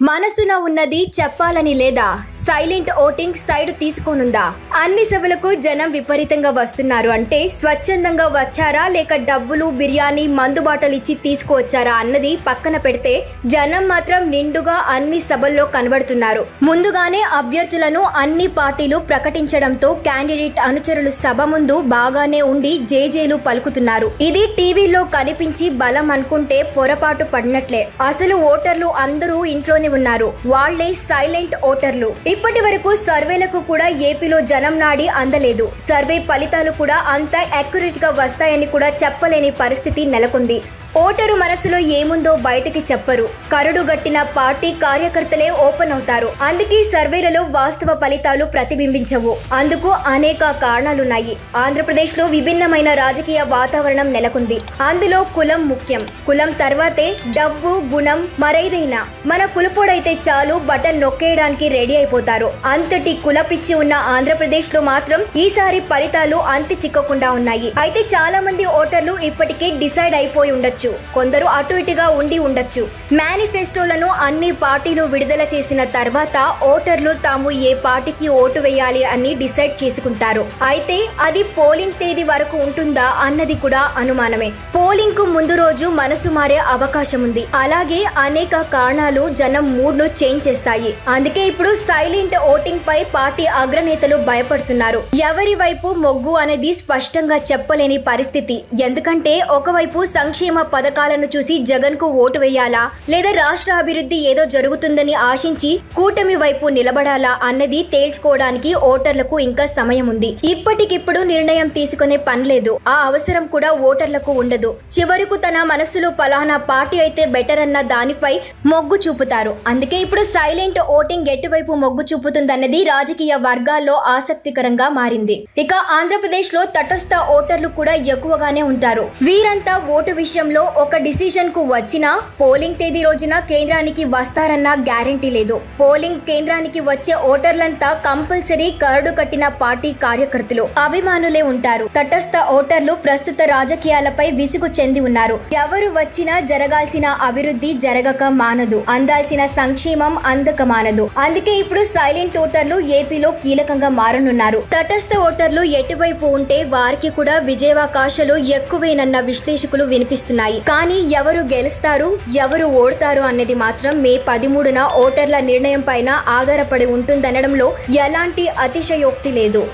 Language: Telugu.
మనసున ఉన్నది చెప్పాలని లేదా సైలెంట్ ఓటింగ్ సైడ్ తీసుకోనుందా? అన్ని సభలకు జనం విపరీతంగా వస్తున్నారు అంటే స్వచ్ఛందంగా వచ్చారా లేక డబ్బులు బిర్యానీ మందు బాటలు ఇచ్చి తీసుకువచ్చారా అన్నది పక్కన పెడితే జనం మాత్రం నిండుగా అన్ని సభల్లో కనబడుతున్నారు. ముందుగానే అభ్యర్థులను అన్ని పార్టీలు ప్రకటించడంతో క్యాండిడేట్ అనుచరులు సభ ముందు బాగానే ఉండి జేజేలు పలుకుతున్నారు. ఇది టీవీలో కనిపించి బలం అనుకుంటే పొరపాటు పడినట్లే. అసలు ఓటర్లు అందరూ ఇంట్లోనే ఉన్నారు. వాళ్లే సైలెంట్ ఓటర్లు. ఇప్పటి వరకు సర్వేలకు కూడా ఏపీలో జనం నాడి అందలేదు. సర్వే ఫలితాలు కూడా అంత అక్యురేట్ గా వస్తాయని కూడా చెప్పలేని పరిస్థితి నెలకొంది. ఓటరు మనసులో ఏముందో బయటికి చెప్పరు. కరడు గట్టిన పార్టీ కార్యకర్తలే ఓపెన్ అవుతారు. అందుకే సర్వేలలో వాస్తవ ఫలితాలు ప్రతిబింబించవు. అందుకు అనేక కారణాలున్నాయి. ఆంధ్రప్రదేశ్ లో విభిన్నమైన రాజకీయ వాతావరణం నెలకొంది. అందులో కులం ముఖ్యం. కులం తర్వాతే డబ్బు, గుణం, మరేదైనా. మన కులపోడైతే చాలు బటన్ నొక్కేయడానికి రెడీ అయిపోతారు. అంతటి కులపిచ్చి ఉన్న ఆంధ్రప్రదేశ్ లో మాత్రం ఈసారి ఫలితాలు అంతి చిక్కకుండా ఉన్నాయి. అయితే చాలా మంది ఓటర్లు ఇప్పటికే డిసైడ్ అయిపోయి ఉండొచ్చు. కొందరు అటు ఇటుగా ఉండి ఉండొచ్చు. మేనిఫెస్టోలను అన్ని పార్టీలు విడుదల చేసిన తర్వాత ఓటర్లు తాము ఏ పార్టీకి ఓటు వేయాలి అని డిసైడ్ చేసుకుంటారు. అయితే అది పోలింగ్ తేదీ వరకు ఉంటుందా అన్నది కూడా అనుమానమే. పోలింగ్ కు ముందు రోజు మనసు మారే అవకాశం ఉంది. అలాగే అనేక కారణాలు జనం మూడ్ ను చేంజ్ చేస్తాయి. అందుకే ఇప్పుడు సైలెంట్ ఓటింగ్ పై పార్టీ అగ్రనేతలు భయపడుతున్నారు. ఎవరి వైపు మొగ్గు అనేది స్పష్టంగా చెప్పలేని పరిస్థితి. ఎందుకంటే ఒకవైపు సంక్షేమ పథకాలను చూసి జగన్ కు ఓటు వేయాలా లేదా రాష్ట్ర అభివృద్ధి ఏదో జరుగుతుందని ఆశించి కూటమి వైపు నిలబడాలా అన్నది తేల్చుకోవడానికి ఓటర్లకు ఇంకా సమయం ఉంది. ఇప్పటికిప్పుడు నిర్ణయం తీసుకునే పనిలేదు. ఆ అవసరం కూడా ఓటర్లకు ఉండదు. చివరకు తన మనసులో పలానా పార్టీ అయితే బెటర్ అన్న దానిపై మొగ్గు చూపుతారు. అందుకే ఇప్పుడు సైలెంట్ ఓటింగ్ ఎటువైపు మొగ్గు చూపుతుందన్నది రాజకీయ వర్గాల్లో ఆసక్తికరంగా మారింది. ఇక ఆంధ్రప్రదేశ్ లో తటస్థ ఓటర్లు కూడా ఎక్కువగానే ఉంటారు. వీరంతా ఓటు విషయంలో ఒక డిసిజన్ కు వచ్చినా పోలింగ్ తేదీ రోజున కేంద్రానికి వస్తారన్న గ్యారెంటీ లేదు. పోలింగ్ కేంద్రానికి వచ్చే ఓటర్లంతా కంపల్సరీ కరడు కట్టిన పార్టీ కార్యకర్తలు, అభిమానులే ఉంటారు. తటస్థ ఓటర్లు ప్రస్తుత రాజకీయాలపై విసుగు చెంది ఉన్నారు. ఎవరు వచ్చినా జరగాల్సిన అభివృద్ధి జరగక మానదు. అందాల్సిన సంక్షేమం అందక మానదు. అందుకే ఇప్పుడు సైలెంట్ ఓటర్లు ఏపీలో కీలకంగా మారనున్నారు. తటస్థ ఓటర్లు ఎటువైపు ఉంటే వారికి కూడా విజయావకాశాలు ఎక్కువేనన్న విశ్లేషకులు వినిపిస్తున్నాయి. కానీ ఎవరు గెలుస్తారు, ఎవరు ఓడతారు అన్నది మాత్రం మే 13న ఓటర్ల నిర్ణయం పైన ఆధారపడి ఉంటుందనడంలో ఎలాంటి అతిశయోక్తి లేదు.